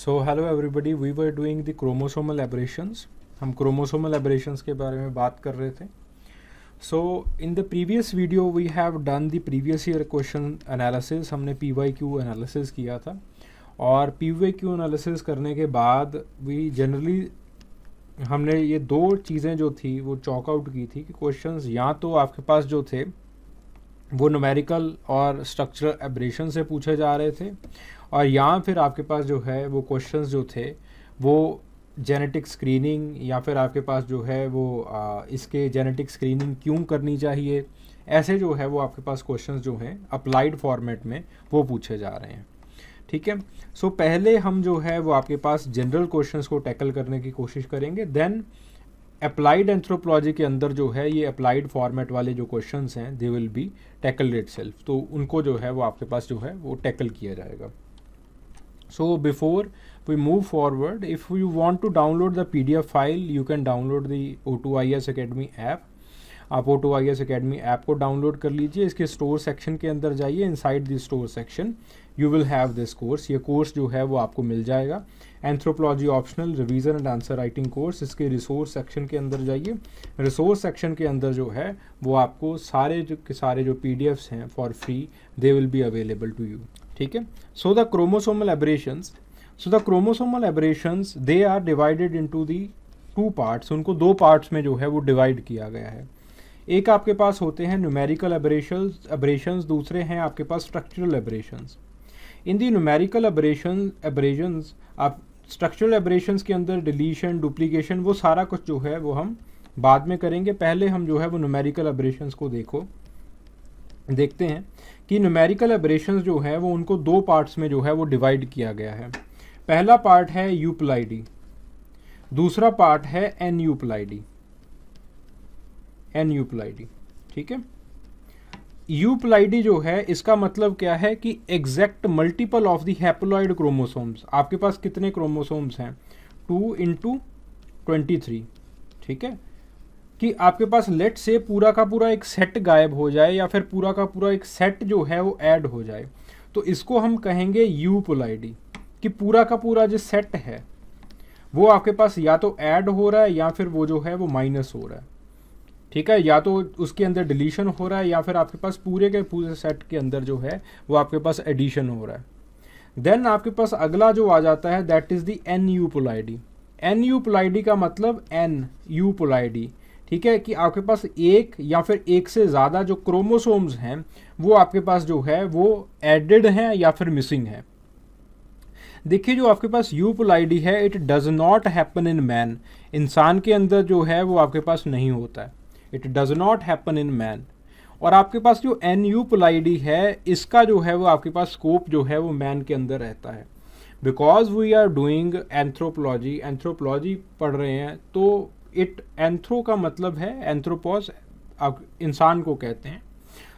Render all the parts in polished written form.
So hello everybody, we were doing the chromosomal aberrations. हम chromosomal aberrations के बारे में बात कर रहे थे। So in the previous video we have done the previous year question analysis. हमने PYQ एनालिसिस किया था और PYQ एनालिसिस करने के बाद वी जनरली हमने ये दो चीज़ें जो थी वो चॉक आउट की थी कि क्वेश्चंस या तो आपके पास जो थे वो न्यूमेरिकल और स्ट्रक्चरल एब्रेशन से पूछे जा रहे थे, और या फिर आपके पास जो है वो क्वेश्चंस जो थे वो जेनेटिक स्क्रीनिंग, या फिर आपके पास जो है वो इसके जेनेटिक स्क्रीनिंग क्यों करनी चाहिए, ऐसे जो है वो आपके पास क्वेश्चंस जो हैं अप्लाइड फॉर्मेट में वो पूछे जा रहे हैं। ठीक है, सो पहले हम जो है वो आपके पास जनरल क्वेश्चंस को टैकल करने की कोशिश करेंगे, देन अप्लाइड एंथ्रोपोलॉजी के अंदर जो है ये अप्लाइड फॉर्मेट वाले जो क्वेश्चंस हैं दे विल बी टैकल्ड इटसेल्फ, तो उनको जो है वो आपके पास जो है वो टैकल किया जाएगा। So before we move forward, if you want to download the PDF file you can download the O2IS Academy app. आप O2IS Academy ऐप को डाउनलोड कर लीजिए। इसके स्टोर सेक्शन के अंदर जाइए, inside the store section you will have this course. ये course जो है वो आपको मिल जाएगा, anthropology optional revision and answer writing course. इसके रिसोर्स सेक्शन के अंदर जाइए। रिसोर्स सेक्शन के अंदर जो है वो आपको सारे जो PDFs हैं for free they will be available to you. ठीक है, so the chromosomal aberrations they are divided into the two parts. उनको दो पार्ट्स में जो है वो डिवाइड किया गया है। एक आपके पास होते हैं न्यूमेरिकल एब्रेशंस, दूसरे हैं आपके पास स्ट्रक्चरल एब्रेशंस। इन दी न्यूमेरिकल एब्रेशंस आप स्ट्रक्चरल एब्रेशंस के अंदर डिलीशन, डुप्लीकेशन, वो सारा कुछ जो है वो हम बाद में करेंगे। पहले हम जो है वो न्यूमेरिकल एब्रेशंस को देखते हैं कि न्यूमेरिकल एब्रेशंस जो है वो उनको दो पार्ट्स में जो है वो डिवाइड किया गया है। पहला पार्ट है यूप्लाइडी, दूसरा पार्ट है एनयूप्लाइडी। ठीक है, यूप्लाइडी जो है इसका मतलब क्या है कि exact multiple of the haploid chromosomes. आपके पास कितने क्रोमोसोम्स हैं? 2 × 23। ठीक है, कि आपके पास लेट से पूरा का पूरा एक सेट गायब हो जाए या फिर पूरा का पूरा एक सेट जो है वो ऐड हो जाए, तो इसको हम कहेंगे यूप्लाइडी, कि पूरा का पूरा जो सेट है वो आपके पास या तो ऐड हो रहा है या फिर वो जो है वो माइनस हो रहा है। ठीक है, या तो उसके अंदर डिलीशन हो रहा है या फिर आपके पास पूरे के पूरे सेट के अंदर जो है वो आपके पास एडिशन हो रहा है। देन आपके पास अगला जो आ जाता है दैट इज द एनयूप्लाइडी। एनयूप्लाइडी का मतलब एनयूप्लाइडी। ठीक है, कि आपके पास एक या फिर एक से ज़्यादा जो क्रोमोसोम्स हैं वो आपके पास जो है वो एडेड हैं या फिर मिसिंग है। देखिए, जो आपके पास यूप्लाइडी है it does not happen in man. इंसान के अंदर जो है वो आपके पास नहीं होता है, it does not happen in man. और आपके पास जो एनयूप्लाइडी है इसका जो है वो आपके पास स्कोप जो है वो मैन के अंदर रहता है। Because we are doing anthropology पढ़ रहे हैं, तो एंथ्रो का मतलब है एंथ्रोपोस, इंसान को कहते हैं।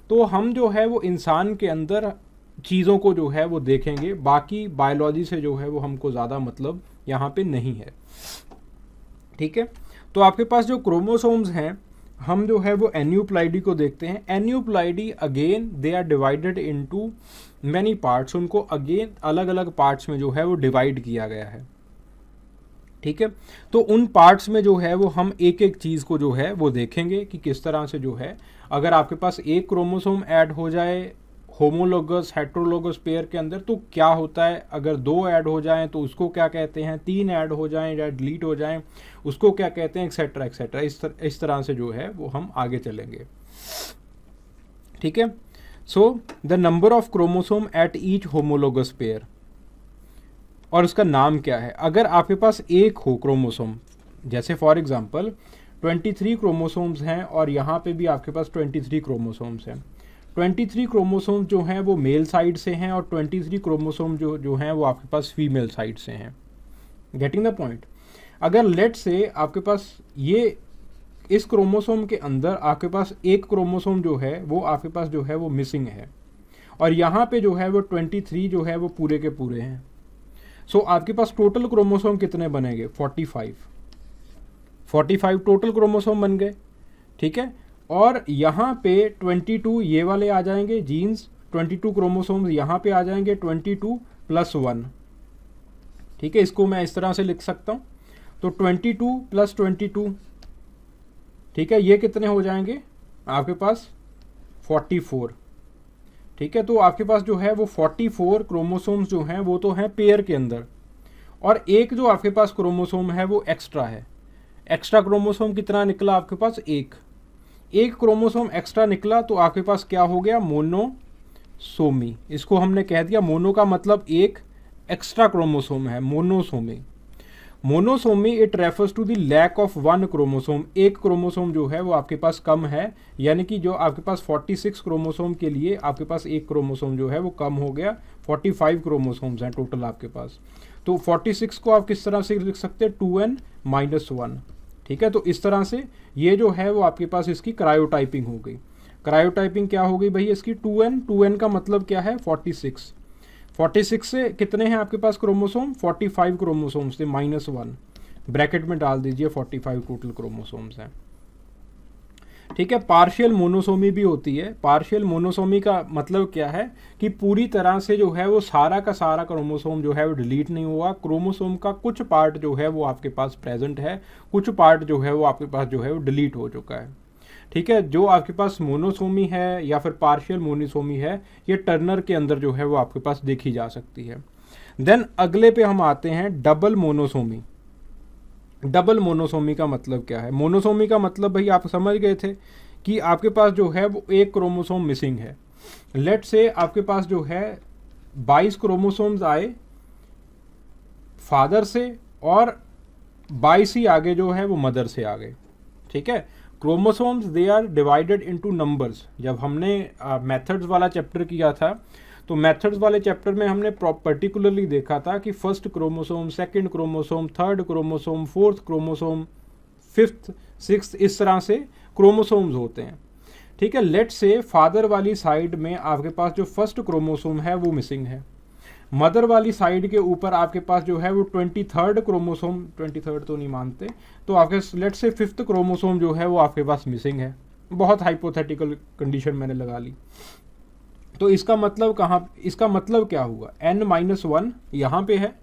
तो हम जो है वो इंसान के अंदर चीज़ों को जो है वो देखेंगे, बाकी बायोलॉजी से जो है वो हमको ज़्यादा मतलब यहाँ पे नहीं है। ठीक है, तो आपके पास जो क्रोमोसोम्स हैं हम जो है वो एनयूप्लाइडी को देखते हैं। Aneuploidy again they are divided into many parts. उनको अगेन अलग अलग पार्ट्स में जो है वो डिवाइड किया गया है। ठीक है, तो उन पार्ट्स में जो है वो हम एक एक चीज़ को जो है वो देखेंगे कि किस तरह से जो है, अगर आपके पास एक क्रोमोसोम ऐड हो जाए होमोलोगस हेट्रोलोगस पेयर के अंदर तो क्या होता है, अगर 2 ऐड हो जाएं तो उसको क्या कहते हैं, 3 ऐड हो जाएं या डिलीट हो जाएं उसको क्या कहते हैं, एक्सेट्रा एक्सेट्रा। इस तरह से जो है वो हम आगे चलेंगे। ठीक है, so the number of chromosome at each homologous pair, और उसका नाम क्या है। अगर आपके पास एक हो क्रोमोसोम, जैसे फॉर एग्जांपल 23 क्रोमोसोम्स हैं और यहाँ पे भी आपके पास 23 क्रोमोसोम्स हैं। 23 क्रोमोसोम जो हैं वो मेल साइड से हैं और 23 क्रोमोसोम जो हैं वो आपके पास फीमेल साइड से हैं। Getting the point. अगर लेट से आपके पास ये इस क्रोमोसोम के अंदर आपके पास एक क्रोमोसोम जो है वो आपके पास जो है वो मिसिंग है, और यहाँ पे जो है वो 23 जो है वो पूरे के पूरे हैं। सो आपके पास टोटल क्रोमोसोम कितने बनेंगे? 45 टोटल क्रोमोसोम बन गए। ठीक है, और यहाँ पे 22 ये वाले आ जाएंगे जीन्स, 22 क्रोमोसोम्स यहाँ पे आ जाएंगे, 22 + 1। ठीक है, इसको मैं इस तरह से लिख सकता हूँ। तो 22 प्लस 22, ठीक है, ये कितने हो जाएंगे आपके पास 44। ठीक है, तो आपके पास जो है वो 44 क्रोमोसोम्स जो हैं वो तो हैं पेयर के अंदर, और एक जो आपके पास क्रोमोसोम है वो एक्स्ट्रा है। एक्स्ट्रा क्रोमोसोम कितना निकला आपके पास, एक क्रोमोसोम एक्स्ट्रा निकला, तो आपके पास क्या हो गया, मोनोसोमी। इसको हमने कह दिया, मोनो का मतलब एक, एक्स्ट्रा क्रोमोसोम है monosomy. Monosomy it refers to the lack of one chromosome, एक क्रोमोसोम जो है वो आपके पास कम है, यानी कि जो आपके पास 46 क्रोमोसोम के लिए आपके पास एक क्रोमोसोम जो है वो कम हो गया। 45 क्रोमोसोम्स हैं टोटल आपके पास। तो 46 को आप किस तरह से लिख सकते हैं, 2n-1। ठीक है, तो इस तरह से ये जो है वो आपके पास इसकी क्रायोटाइपिंग हो गई। क्रायोटाइपिंग क्या हो गई भाई इसकी, 2n का मतलब क्या है, 46 से कितने हैं आपके पास क्रोमोसोम, 45 क्रोमोसोम्स थे, -1 ब्रैकेट में डाल दीजिए, 45 टोटल क्रोमोसोम्स हैं। ठीक है, पार्शियल मोनोसोमी भी होती है। पार्शियल मोनोसोमी का मतलब क्या है कि पूरी तरह से जो है वो सारा का सारा क्रोमोसोम जो है वो डिलीट नहीं हुआ, क्रोमोसोम का कुछ पार्ट जो है वो आपके पास प्रेजेंट है, कुछ पार्ट जो है वो आपके पास जो है वो डिलीट हो चुका है। ठीक है, जो आपके पास मोनोसोमी है या फिर पार्शियल मोनोसोमी है, ये टर्नर के अंदर जो है वो आपके पास देखी जा सकती है। देन अगले पे हम आते हैं डबल मोनोसोमी। डबल मोनोसोमी का मतलब क्या है, मोनोसोमी का मतलब भाई आप समझ गए थे कि आपके पास जो है वो एक क्रोमोसोम मिसिंग है। लेट से आपके पास जो है 22 क्रोमोसोम्स आए फादर से और 22 ही आगे जो है वो मदर से आ गए। ठीक है, chromosomes they are divided into numbers. जब हमने मेथड्स वाला चैप्टर किया था तो मेथड्स वाले चैप्टर में हमने पर्टिकुलरली देखा था कि first chromosome, second chromosome, third chromosome, fourth chromosome, fifth, sixth, इस तरह से क्रोमोसोम्स होते हैं। ठीक है, लेट से फादर वाली साइड में आपके पास जो फर्स्ट क्रोमोसोम है वो मिसिंग है, मदर वाली साइड के ऊपर आपके पास जो है वो 23rd क्रोमोसोम, 23rd तो नहीं मानते, तो आपके लेट से 5th क्रोमोसोम जो है वो आपके पास मिसिंग है। बहुत हाइपोथेटिकल कंडीशन मैंने लगा ली। तो इसका मतलब इसका मतलब क्या हुआ, n-1 यहाँ पे है।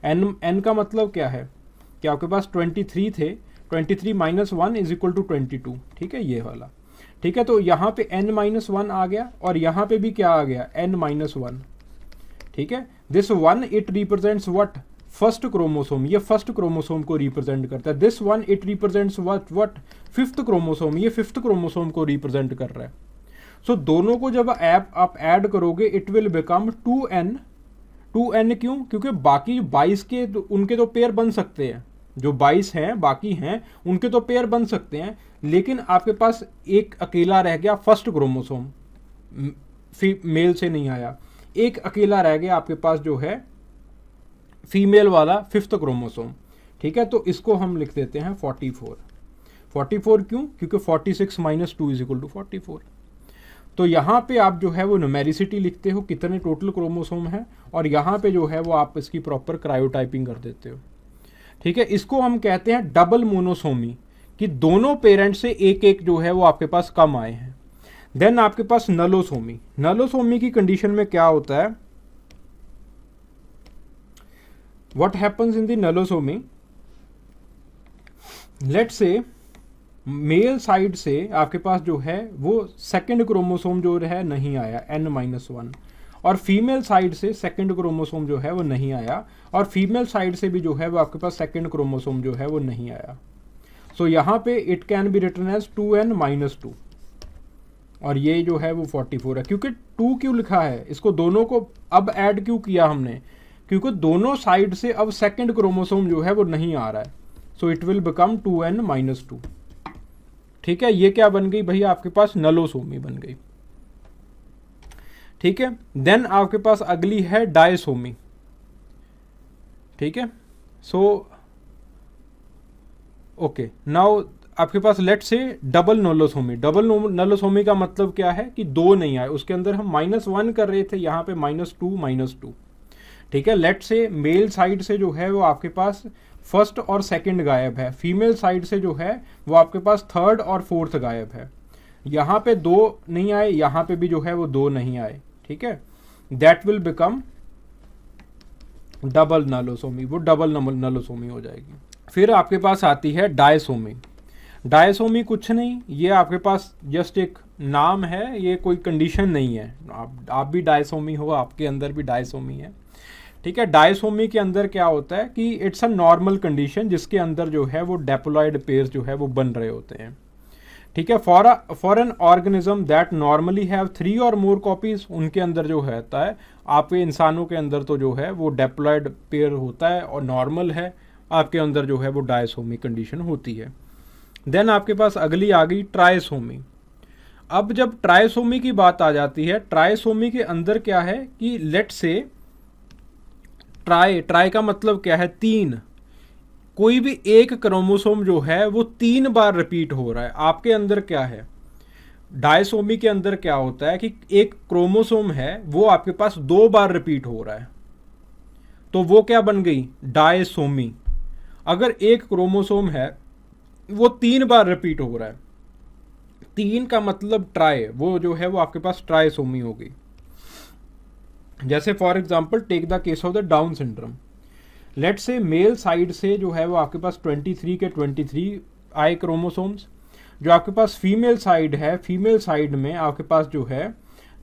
n का मतलब क्या है कि आपके पास 23 थे, 23 - 1 = 22। ठीक है, ये वाला। ठीक है, तो यहाँ पे n-1 आ गया और यहाँ पे भी क्या आ गया, n-1। ठीक है, this 1 it represents what, first chromosome, ये फर्स्ट क्रोमोसोम को रिप्रेजेंट करता है। This 1 it represents what, fifth chromosome, ये फिफ्थ क्रोमोसोम को रिप्रेजेंट कर रहा है। सो दोनों को जब आप ऐड करोगे इट विल बिकम 2n। क्यों, क्योंकि बाकी 22 के उनके तो पेयर बन सकते हैं, जो 22 हैं बाकी हैं उनके तो पेयर बन सकते हैं, लेकिन आपके पास एक अकेला रह गया फर्स्ट क्रोमोसोम, मेल से नहीं आया, एक अकेला रह गया आपके पास जो है फीमेल वाला फिफ्थ क्रोमोसोम। ठीक है, तो इसको हम लिख देते हैं 44 क्यों, क्योंकि 46 - 2 = 44। तो यहाँ पे आप जो है वो न्यूमेरिसिटी लिखते हो कितने टोटल क्रोमोसोम हैं, और यहाँ पे जो है वो आप इसकी प्रॉपर क्रायोटाइपिंग कर देते हो। ठीक है, इसको हम कहते हैं डबल मोनोसोमी, कि दोनों पेरेंट से एक एक जो है वो आपके पास कम आए हैं। देन आपके पास नलोसोमी। नलोसोमी की कंडीशन में क्या होता है, what happens in the nullisomy, let's say male side से आपके पास जो है वो सेकंड क्रोमोसोम जो है नहीं आया, n-1, और फीमेल साइड से सेकंड क्रोमोसोम जो है वो नहीं आया, और फीमेल साइड से भी जो है वो आपके पास सेकंड क्रोमोसोम जो है वो नहीं आया। सो यहाँ पे it can be written as 2n-2, और ये जो है वो 44 है। क्योंकि 2 क्यों लिखा है, इसको दोनों को अब ऐड क्यों किया हमने, क्योंकि दोनों साइड से अब सेकंड क्रोमोसोम जो है वो नहीं आ रहा है। So it will become 2n-2। ठीक है, ये क्या बन गई भैया, आपके पास नलोसोमी बन गई। ठीक है, देन आपके पास अगली है डायसोमी। ठीक है, सो ओके, नाउ आपके पास लेट से डबल नलोसोमी। डबल नलोसोमी का मतलब क्या है कि 2 नहीं आए, उसके अंदर हम -1 कर रहे थे, यहाँ पे -2। ठीक है, लेट से मेल साइड से जो है वो आपके पास फर्स्ट और सेकंड गायब है, फीमेल साइड से जो है वो आपके पास थर्ड और फोर्थ गायब है। यहाँ पे 2 नहीं आए, यहाँ पे भी जो है वो 2 नहीं आए। ठीक है, दैट विल बिकम डबल नलोसोमी, वो डबल नलोसोमी हो जाएगी। फिर आपके पास आती है डायसोमी। डायसोमी कुछ नहीं, ये आपके पास जस्ट एक नाम है, ये कोई कंडीशन नहीं है। आप भी डायसोमी हो, आपके अंदर भी डायसोमी है, ठीक है। डायसोमी के अंदर क्या होता है कि इट्स अ नॉर्मल कंडीशन जिसके अंदर जो है वो डेप्लॉयड पेयर्स जो है वो बन रहे होते हैं, ठीक है। For an organism that normally have 3 और मोर कॉपीज, उनके अंदर जो रहता है, आपके इंसानों के अंदर तो जो है वो डेप्लॉयड पेयर होता है और नॉर्मल है, आपके अंदर जो है वो डायसोमी कंडीशन होती है। देन आपके पास अगली आ गई ट्राइसोमी। अब जब ट्राइसोमी की बात आ जाती है, ट्राइसोमी के अंदर क्या है कि लेट से ट्राई का मतलब क्या है, 3। कोई भी एक क्रोमोसोम जो है वो 3 बार रिपीट हो रहा है। आपके अंदर क्या है, डायसोमी के अंदर क्या होता है कि एक क्रोमोसोम है वो आपके पास 2 बार रिपीट हो रहा है, तो वो क्या बन गई, डायसोमी। अगर एक क्रोमोसोम है वो 3 बार रिपीट हो रहा है, 3 का मतलब ट्राई, वो जो है वो आपके पास ट्राइसोमी होगी। जैसे for example take the case of the down syndrome. Let's say male side से जो है वो आपके पास 23 के 23 आए क्रोमोसोम्स, जो आपके पास फीमेल साइड है, फीमेल साइड में आपके पास जो है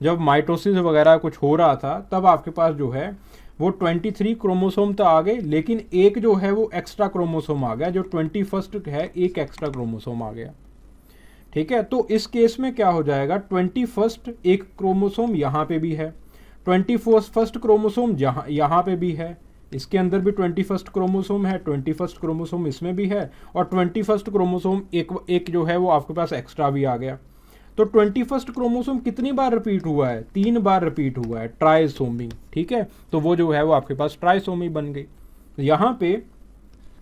जब माइटोसिस वगैरह कुछ हो रहा था तब आपके पास जो है वो 23 क्रोमोसोम तो आ गए, लेकिन एक जो है वो एक्स्ट्रा क्रोमोसोम आ गया, जो 21 है, एक एक्स्ट्रा क्रोमोसोम आ गया, ठीक है। तो इस केस में क्या हो जाएगा, 21 एक क्रोमोसोम यहाँ पे भी है, 21 क्रोमोसोम यहाँ पे भी है, इसके अंदर भी 21 क्रोमोसोम है, 21 क्रोमोसोम इसमें भी है, और 21 क्रोमोसोम एक जो है वो आपके पास एक्स्ट्रा भी आ गया। तो 21 क्रोमोसोम कितनी बार रिपीट हुआ है, 3 बार रिपीट हुआ है, ट्राइसोमी, ठीक है। तो वो जो है वो आपके पास ट्राइसोमी बन गई। यहाँ पे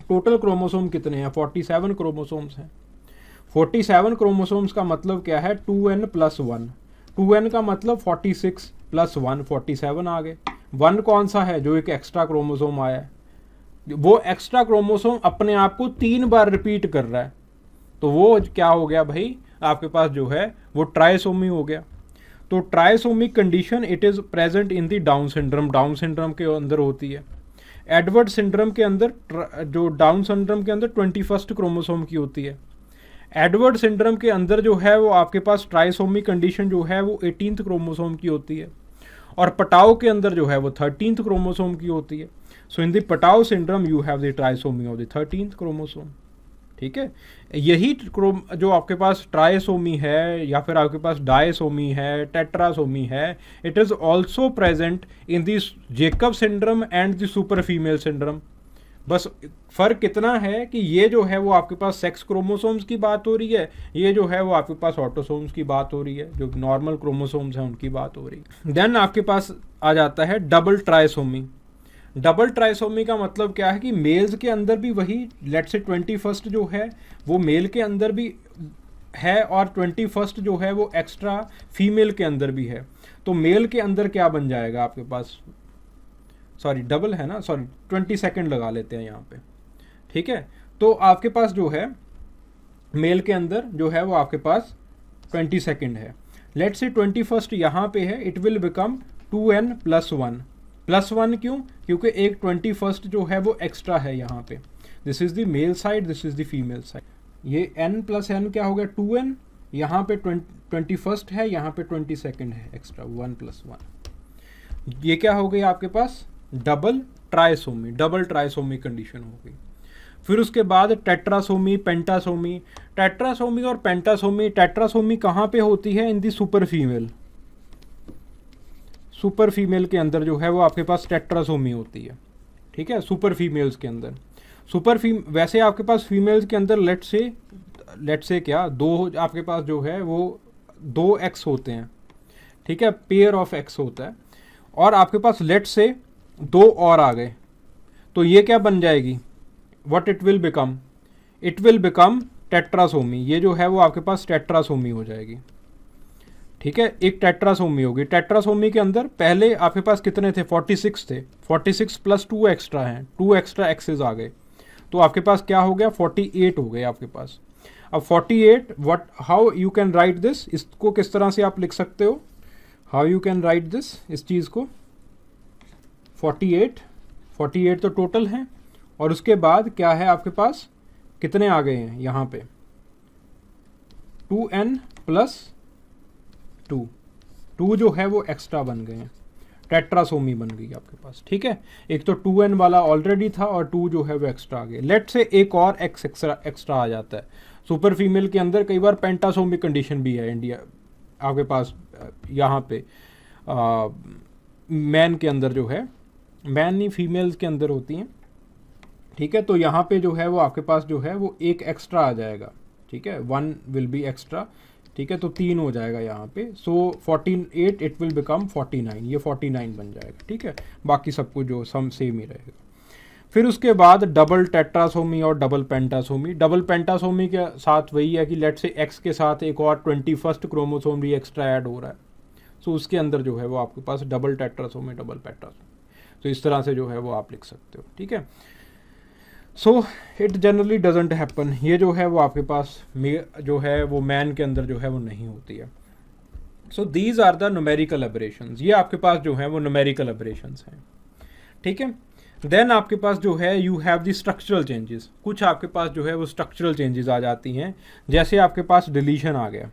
टोटल क्रोमोसोम कितने हैं, 47 क्रोमोसोम्स हैं। 47 क्रोमोसोम्स का मतलब क्या है, 2n + 1, 2n का मतलब 46 + 1 47 आ गए। 1 कौन सा है, जो एक एक्स्ट्रा क्रोमोसोम आया है, वो एक्स्ट्रा क्रोमोसोम अपने आप को 3 बार रिपीट कर रहा है, तो वो क्या हो गया भाई, आपके पास जो है वो ट्राइसोमी हो गया। तो trisomic condition it is present in the down syndrome, down syndrome के अंदर होती है। एडवर्ड सिंड्रोम के अंदर, जो डाउन सिंड्रोम के अंदर 21 क्रोमोसोम की होती है। एडवर्ड सिंड्रोम के अंदर जो है वो आपके पास ट्राइसोमी कंडीशन जो है वो 18th क्रोमोसोम की होती है, और पटाओ के अंदर जो है वो 13th क्रोमोसोम की होती है। So in the Patau syndrome you have the trisomy of the 13th chromosome, ठीक है। यही जो आपके पास ट्राइसोमी है या फिर आपके पास डायसोमी है, टेट्रासोमी है, it is also present in the Jacob syndrome and the super female syndrome. बस फर्क कितना है कि ये जो है वो आपके पास सेक्स क्रोमोसोम्स की बात हो रही है, ये जो है वो आपके पास ऑटोसोम्स की बात हो रही है, जो नॉर्मल क्रोमोसोम्स हैं उनकी बात हो रही है। देन आपके पास आ जाता है डबल ट्राइसोमी। डबल ट्राइसोमी का मतलब क्या है कि मेल्स के अंदर भी वही, लेट से 21 जो है वो मेल के अंदर भी है, और 21 जो है वो एक्स्ट्रा फीमेल के अंदर भी है। तो मेल के अंदर क्या बन जाएगा आपके पास, सॉरी डबल है ना, सॉरी 22 लगा लेते हैं यहाँ पे, ठीक है। तो आपके पास जो है मेल के अंदर जो है वो आपके पास 22 है। लेट से 21 यहाँ पे है, इट विल बिकम 2n + 1 + 1 क्यों, क्योंकि एक 21 जो है वो एक्स्ट्रा है यहाँ पे। This is the male side, this is the female side. ये n + n क्या हो गया, 2n, यहाँ पे 21 है, यहाँ पे 22 है एक्स्ट्रा, 1 + 1। ये क्या हो गई आपके पास, double trisomy, double trisomy condition हो गई। फिर उसके बाद टेट्रासोमी, पेंटासोमी। टेट्रासोमी और पेंटासोमी, टेट्रासोमी कहाँ पे होती है, इन दी सुपर फीमेल। सुपर फीमेल के अंदर जो है वो आपके पास टेट्रासोमी होती है, ठीक है, सुपर फीमेल्स के अंदर। वैसे आपके पास फीमेल्स के अंदर लेट से क्या, दो आपके पास जो है वो 2 एक्स होते हैं, ठीक है, पेयर ऑफ एक्स होता है, और आपके पास लेट से 2 और आ गए, तो ये क्या बन जाएगी, what it will become, it will become tetrasomy. ये जो है वो आपके पास टेट्रासोमी हो जाएगी, ठीक है, एक टेट्रासोमी होगी। टेट्रासोमी के अंदर पहले आपके पास कितने थे, 46 थे, 46 + 2 एक्स्ट्रा हैं, 2 एक्स्ट्रा एक्सेस आ गए, तो आपके पास क्या हो गया, 48 हो गए आपके पास। अब 48 what, how you can write this, इसको किस तरह से आप लिख सकते हो, how you can write this, इस चीज़ को 48 48 तो टोटल हैं, और उसके बाद क्या है आपके पास, कितने आ गए हैं यहाँ पे, 2n प्लस 2 जो है वो एक्स्ट्रा बन गए हैं, टेट्रासोमी बन गई आपके पास। ठीक है, एक तो 2n वाला ऑलरेडी था और 2 जो है वो एक्स्ट्रा आ गया। लेट से एक और x एक्स्ट्रा आ जाता है। सुपर फीमेल के अंदर कई बार पेंटासोमी कंडीशन भी है इंडिया आपके पास, यहाँ पे मैन के अंदर जो है, मैन नहीं फीमेल्स के अंदर होती हैं। ठीक है, तो यहाँ पे जो है वो आपके पास जो है वो एक एक्स्ट्रा आ जाएगा। ठीक है, 1 विल बी एक्स्ट्रा। ठीक है, तो 3 हो जाएगा यहाँ पे। सो 48 इट विल बिकम 49, ये 49 बन जाएगा। ठीक है, बाकी सब कुछ जो सम सेम ही रहेगा। फिर उसके बाद डबल टेट्रासोमी और डबल पेंटासोमी। डबल पेंटासोमी के साथ वही है कि लेट से एक्स के साथ एक और 21st क्रोमोसोम भी एक्स्ट्रा ऐड हो रहा है। सो उसके अंदर जो है वो आपके पास डबल टेट्रासोमी डबल पेंटासोमी। तो इस तरह से जो है वो आप लिख सकते हो। ठीक है, so it generally doesn't happen. ये जो है वो आपके पास जो है वो मैन के अंदर जो है वो नहीं होती है। So these are the numerical aberrations. ये आपके पास जो है वो न्यूमेरिकल एबरेशंस हैं। ठीक है, देन आपके पास जो है you have the structural changes. कुछ आपके पास जो है वो स्ट्रक्चरल चेंजेस आ जाती हैं, जैसे आपके पास डिलीशन आ गया।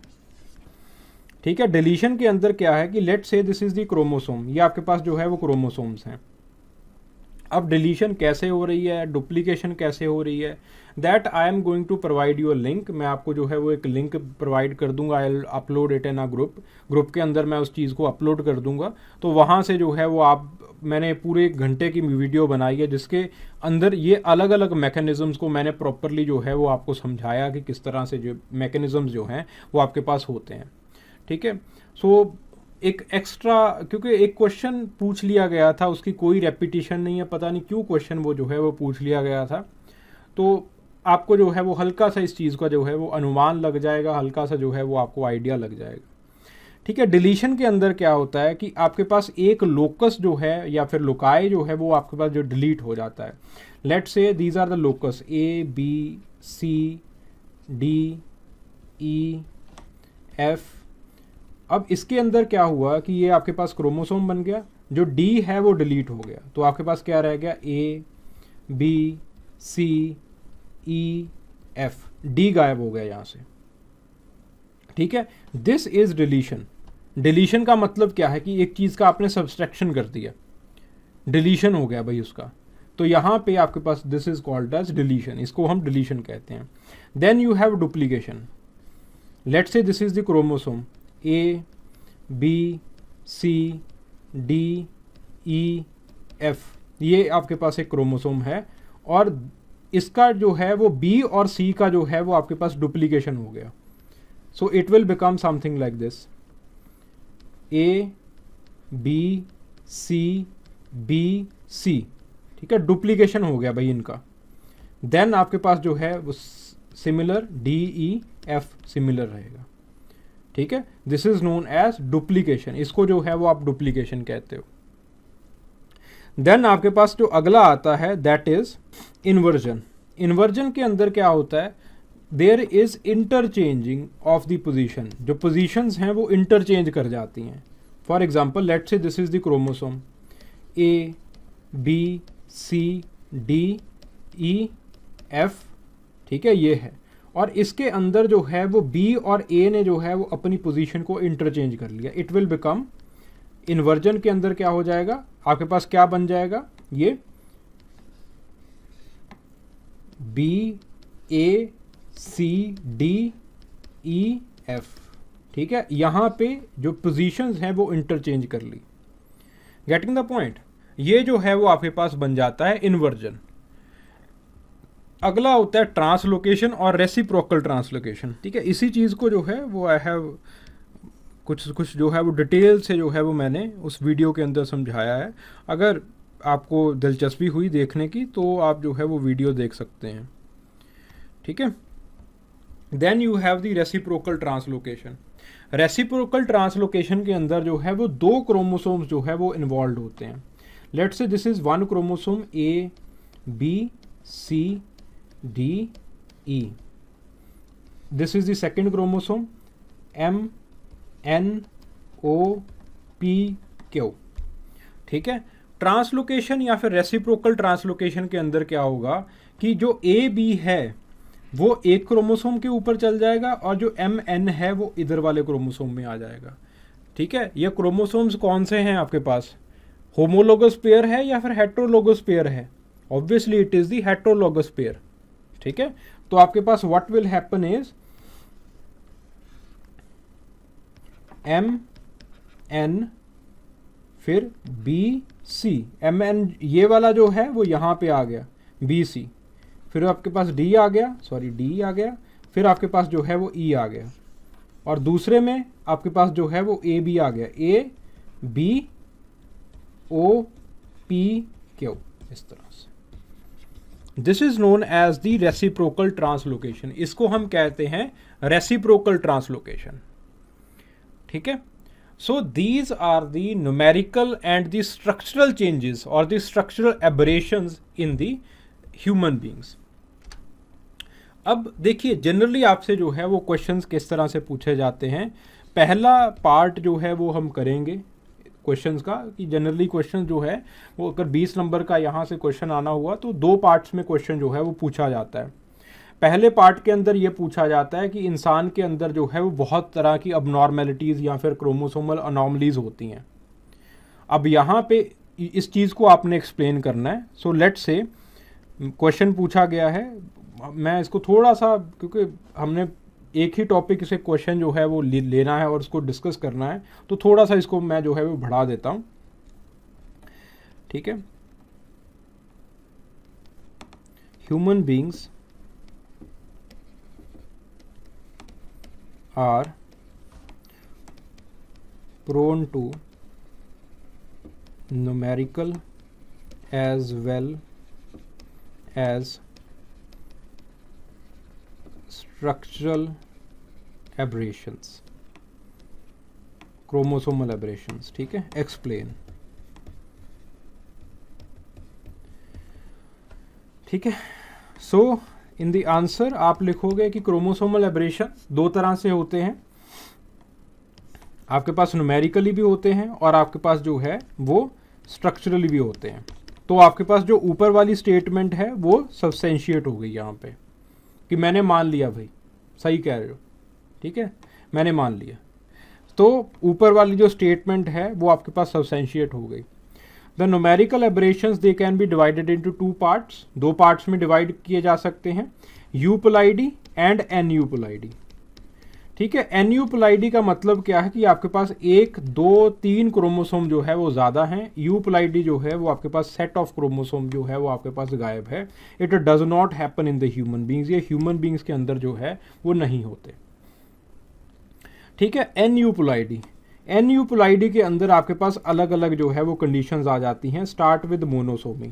ठीक है, डिलीशन के अंदर क्या है कि लेट से दिस इज द क्रोमोसोम, ये आपके पास जो है वो क्रोमोसोम्स हैं। अब डिलीशन कैसे हो रही है, डुप्लीकेशन कैसे हो रही है, that I am going to provide you a link. मैं आपको जो है वो एक लिंक प्रोवाइड कर दूंगा। I will upload it in a group के अंदर मैं उस चीज़ को अपलोड कर दूंगा। तो वहाँ से जो है वो आप, मैंने पूरे 1 घंटे की वीडियो बनाई है जिसके अंदर ये अलग अलग मैकेनिज़म्स को मैंने प्रॉपरली जो है वो आपको समझाया कि किस तरह से जो मैकेनिज़म्स जो हैं वो आपके पास होते हैं। ठीक है, सो एक एक्स्ट्रा, क्योंकि एक क्वेश्चन पूछ लिया गया था, उसकी कोई रेपिटिशन नहीं है, पता नहीं क्यों क्वेश्चन वो जो है वो पूछ लिया गया था। तो आपको जो है वो हल्का सा इस चीज़ का जो है वो अनुमान लग जाएगा, हल्का सा जो है वो आपको आइडिया लग जाएगा। ठीक है, डिलीशन के अंदर क्या होता है कि आपके पास एक लोकस जो है या फिर लोकाई जो है वो आपके पास जो डिलीट हो जाता है। Let's say these are the locus ABCDEF। अब इसके अंदर क्या हुआ कि ये आपके पास क्रोमोसोम बन गया, जो डी है वो डिलीट हो गया, तो आपके पास क्या रह गया, ABCEF, डी गायब हो गया यहाँ से। ठीक है, दिस इज डिलीशन। डिलीशन का मतलब क्या है कि एक चीज़ का आपने सब्सट्रैक्शन कर दिया, डिलीशन हो गया भाई उसका। तो यहाँ पे आपके पास this is called as deletion, इसको हम डिलीशन कहते हैं। Then you have duplication. Let's say this is the chromosome ABCDEF, ये आपके पास एक क्रोमोसोम है, और इसका जो है वो B और C का जो है वो आपके पास डुप्लीकेशन हो गया। So it will become something like this, ABCBC। ठीक है, डुप्लीकेशन हो गया भाई इनका। देन आपके पास जो है वो सिमिलर DEF सिमिलर रहेगा। ठीक है, this is known as duplication, इसको जो है वो आप डुप्लीकेशन कहते हो। देन आपके पास जो अगला आता है दैट इज इन्वर्जन। इन्वर्जन के अंदर क्या होता है, there is interchanging of the position. जो पोजीशंस हैं वो इंटरचेंज कर जाती हैं। For example let's say this is the chromosome ABCDEF। ठीक है, ये है, और इसके अंदर जो है वो B और A ने जो है वो अपनी पोजीशन को इंटरचेंज कर लिया। इट विल बिकम, इन्वर्जन के अंदर क्या हो जाएगा, आपके पास क्या बन जाएगा, ये BACDEF। ठीक है, यहाँ पे जो पोजीशंस हैं वो इंटरचेंज कर ली। गेटिंग द पॉइंट, ये जो है वो आपके पास बन जाता है इन्वर्जन। अगला होता है ट्रांसलोकेशन और रेसिप्रोकल ट्रांसलोकेशन। ठीक है, इसी चीज़ को जो है वो आई हैव कुछ जो है वो डिटेल से जो है वो मैंने उस वीडियो के अंदर समझाया है। अगर आपको दिलचस्पी हुई देखने की तो आप जो है वो वीडियो देख सकते हैं। ठीक है, then you have the reciprocal translocation. Reciprocal translocation के अंदर जो है वो 2 क्रोमोसोम्स जो है वो इन्वॉल्व होते हैं। Let's say this is 1 chromosome ABCDE। This is the second chromosome MNOPQ। ठीक है, ट्रांसलोकेशन या फिर रेसिप्रोकल ट्रांसलोकेशन के अंदर क्या होगा कि जो ए बी है वो एक क्रोमोसोम के ऊपर चल जाएगा और जो एम एन है वो इधर वाले क्रोमोसोम में आ जाएगा। ठीक है, ये क्रोमोसोम्स कौन से हैं आपके पास, होमोलोगस पेयर है या फिर हेट्रोलोगस पेयर है? Obviously it is the heterologous pair. ठीक है, तो आपके पास what will happen is M N फिर बी सी, एम एन ये वाला जो है वो यहां पे आ गया बी सी, फिर आपके पास डी आ गया, सॉरी डी आ गया, फिर आपके पास जो है वो ई आ गया, और दूसरे में आपके पास जो है वो ए बी आ गया, A B O P Q, इस तरह से। This is known as the reciprocal translocation, इसको हम कहते हैं रेसिप्रोकल ट्रांसलोकेशन। ठीक है, so these are the numerical and the structural changes और the structural aberrations in the human beings. अब देखिए जनरली आपसे जो है वो क्वेश्चंस किस तरह से पूछे जाते हैं। पहला पार्ट जो है वो हम करेंगे क्वेश्चंस का कि जनरली क्वेश्चन जो है वो अगर 20 नंबर का यहाँ से क्वेश्चन आना हुआ तो 2 पार्ट्स में क्वेश्चन जो है वो पूछा जाता है। पहले पार्ट के अंदर ये पूछा जाता है कि इंसान के अंदर जो है वो बहुत तरह की अबनॉर्मेलिटीज़ या फिर क्रोमोसोमल अनॉमलीज होती हैं। अब यहाँ पे इस चीज़ को आपने एक्सप्लेन करना है। सो लेट्स से क्वेश्चन पूछा गया है, मैं इसको थोड़ा सा, क्योंकि हमने एक ही टॉपिक से क्वेश्चन जो है वो लेना है और उसको डिस्कस करना है, तो थोड़ा सा इसको मैं जो है वो बढ़ा देता हूँ। ठीक है, human beings are prone to numerical as well as structural aberrations, chromosomal aberrations। ठीक है, explain। ठीक है, सो इन द आंसर आप लिखोगे कि क्रोमोसोमल एबरेशन 2 तरह से होते हैं, आपके पास न्यूमेरिकली भी होते हैं और आपके पास जो है वो स्ट्रक्चरली भी होते हैं। तो आपके पास जो ऊपर वाली स्टेटमेंट है वो सबस्टेंशिएट हो गई यहाँ पे कि मैंने मान लिया, भाई सही कह रहे हो। ठीक है, मैंने मान लिया, तो ऊपर वाली जो स्टेटमेंट है वो आपके पास सबस्टेंशिएट हो गई। The numerical aberrations they can be divided into 2 parts, 2 parts में डिवाइड किए जा सकते हैं, यूपलाइडी एंड एन यूपलाइडी। ठीक है, एन यूपलाइडी का मतलब क्या है कि आपके पास 1 2 3 क्रोमोसोम जो है वो ज़्यादा हैं, यूपलाइडी जो है वो आपके पास सेट ऑफ क्रोमोसोम जो है वो आपके पास गायब है। It does not happen in the human beings, ये ह्यूमन बींग्स के अंदर जो है वो नहीं होते। ठीक है, एन यूपलाइडी, एन यूपलाइडी के अंदर आपके पास अलग अलग जो है वो कंडीशंस आ जाती हैं। स्टार्ट विद मोनोसोमी,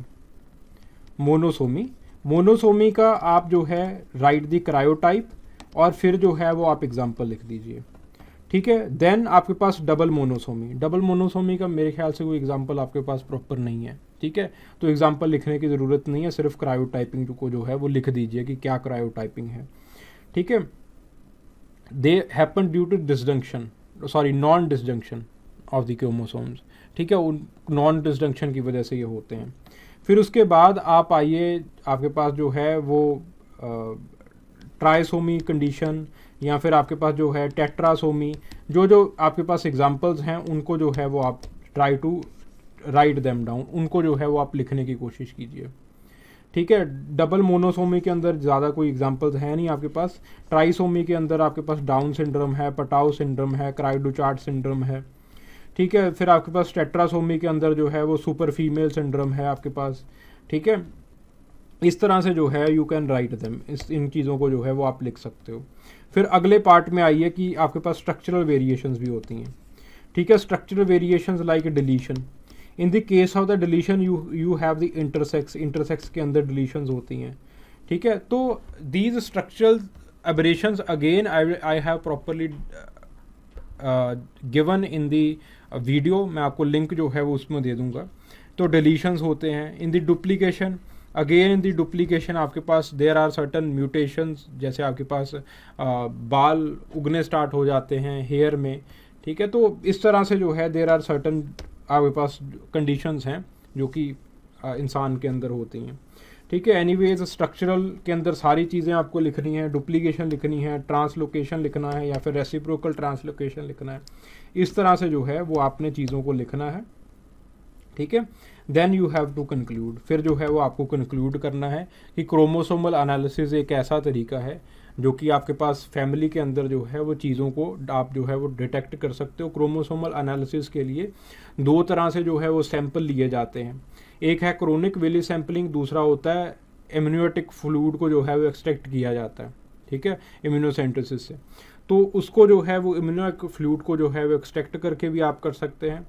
मोनोसोमी का आप जो है राइट द क्रायोटाइप और फिर जो है वो आप एग्जाम्पल लिख दीजिए। ठीक है, देन आपके पास डबल मोनोसोमी का मेरे ख्याल से कोई एग्जाम्पल आपके पास प्रॉपर नहीं है। ठीक है, तो एग्जाम्पल लिखने की ज़रूरत नहीं है, सिर्फ क्रायोटाइपिंग को जो है वो लिख दीजिए कि क्या क्रायोटाइपिंग है। ठीक है, they happen due to disjunction, sorry non disjunction of the chromosomes. ठीक है, उन नॉन डिसजंक्शन की वजह से ये होते हैं। फिर उसके बाद आप आइए, आपके पास जो है वो ट्राइसोमी कंडीशन या फिर आपके पास जो है टेट्रासोमी, जो आपके पास एग्जांपल्स हैं उनको जो है वो आप try to write them down, उनको जो है वो आप लिखने की कोशिश कीजिए। ठीक है, डबल मोनोसोमी के अंदर ज़्यादा कोई एग्जांपल्स हैं नहीं आपके पास। ट्राइसोमी के अंदर आपके पास डाउन सिंड्रोम है, पटाउ सिंड्रोम है, क्राइडोचार्ट सिंड्रोम है। ठीक है, फिर आपके पास टेट्रासोमी के अंदर जो है वो सुपर फीमेल सिंड्रोम है आपके पास। ठीक है, इस तरह से जो है यू कैन राइट देम, इन चीज़ों को जो है वो आप लिख सकते हो। फिर अगले पार्ट में आइए कि आपके पास स्ट्रक्चरल वेरिएशंस भी होती हैं। ठीक है, structural variations like deletion, in the case of the deletion you have the intersex के अंदर डिलीशंस होती हैं। ठीक है, तो these structural aberrations again I have properly given in the video, मैं आपको लिंक जो है वो उसमें दे दूंगा। तो डिलीशंस होते हैं। In the duplication, again in the duplication आपके पास देयर आर सर्टन म्यूटेशंस, जैसे आपके पास बाल उगने स्टार्ट हो जाते हैं हेयर में। ठीक है, तो इस तरह से जो है देयर आर सर्टन आपके पास कंडीशंस हैं जो कि इंसान के अंदर होती हैं। ठीक है, एनीवेज स्ट्रक्चरल के अंदर सारी चीज़ें आपको लिखनी है, डुप्लीकेशन लिखनी है, ट्रांसलोकेशन लिखना है या फिर रेसिप्रोकल ट्रांसलोकेशन लिखना है। इस तरह से जो है वो आपने चीज़ों को लिखना है। ठीक है, then you have to conclude, फिर जो है वो आपको कंक्लूड करना है कि क्रोमोसोमल एनालिसिस एक ऐसा तरीका है जो कि आपके पास फैमिली के अंदर जो है वो चीज़ों को आप जो है वो डिटेक्ट कर सकते हो। क्रोमोसोमल एनालिसिस के लिए दो तरह से जो है वो सैंपल लिए जाते हैं, एक है क्रोनिक विली सैंपलिंग, दूसरा होता है इम्यूनोटिक फ्लूइड को जो है वो एक्सट्रैक्ट किया जाता है। ठीक है, इम्यूनोसेंटेसिस से, तो उसको जो है वो इम्यूनोटिक फ्लूइड को जो है वो एक्सट्रैक्ट करके भी आप कर सकते हैं,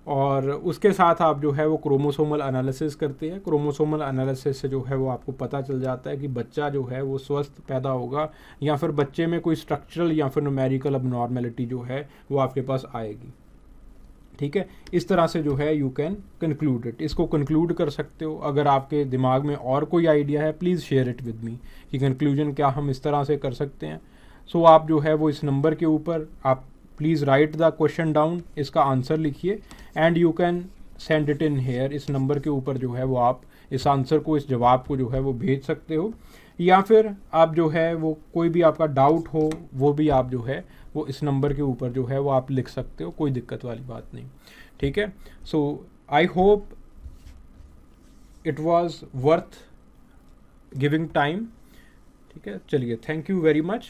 और उसके साथ आप जो है वो क्रोमोसोमल एनालिसिस करते हैं। क्रोमोसोमल एनालिसिस से जो है वो आपको पता चल जाता है कि बच्चा जो है वो स्वस्थ पैदा होगा या फिर बच्चे में कोई स्ट्रक्चरल या फिर न्यूमेरिकल अबनॉर्मेलिटी जो है वो आपके पास आएगी। ठीक है, इस तरह से जो है यू कैन कंक्लूड इट, इसको कंक्लूड कर सकते हो। अगर आपके दिमाग में और कोई आइडिया है please share it with me कि कंक्लूजन क्या हम इस तरह से कर सकते हैं। सो आप जो है वो इस नंबर के ऊपर आप please write the question down, इसका आंसर लिखिए and you can send it in here. इस नंबर के ऊपर जो है वो आप इस आंसर को, इस जवाब को जो है वो भेज सकते हो, या फिर आप जो है वो कोई भी आपका डाउट हो वो भी आप जो है वो इस नंबर के ऊपर जो है वो आप लिख सकते हो, कोई दिक्कत वाली बात नहीं। ठीक है, so I hope it was worth giving time. ठीक है, चलिए, थैंक यू वेरी मच।